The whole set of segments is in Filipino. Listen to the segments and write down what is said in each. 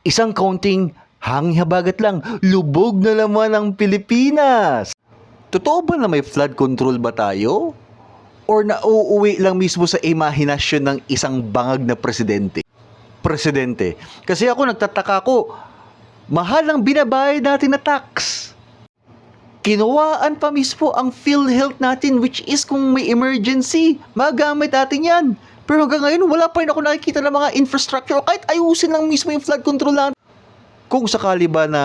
Isang kaunting hangin habagat lang, lubog na naman ang Pilipinas. Totoo ba na may flood control ba tayo? Or nauuwi lang mismo sa imahinasyon ng isang bangag na presidente? Kasi ako nagtataka ko, mahal ang binabayad natin na tax. Kinuwaan pa mismo ang PhilHealth natin, which is kung may emergency, magamit natin yan. Pero hanggang ngayon, wala pa rin ako nakikita ng mga infrastructure o kahit ayusin lang mismo yung flood control natin. Kung sakali ba na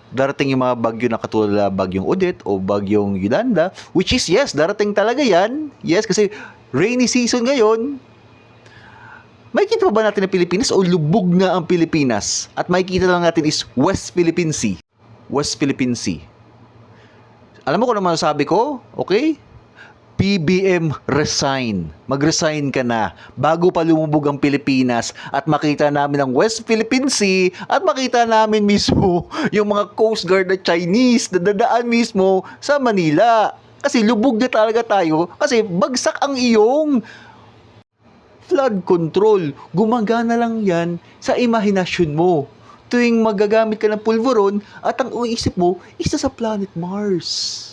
darating yung mga bagyo na katulad na bagyong Odette o bagyong Yolanda, which is yes, darating talaga yan. Yes, kasi rainy season ngayon. Makikita pa ba natin ang Pilipinas o lubog na ang Pilipinas? At makikita lang natin is West Philippine Sea. West Philippine Sea. Alam mo kung ano masasabi ko? Okay? PBM resign. Mag-resign ka na bago pa lumubog ang Pilipinas at makita namin ang West Philippine Sea at makita namin mismo yung mga Coast Guard na Chinese na dadaan mismo sa Manila. Kasi lubog na talaga tayo kasi bagsak ang iyong flood control. Gumagana lang yan sa imahinasyon mo. Tuwing magagamit ka ng pulveron at ang uisip mo isa sa planet Mars.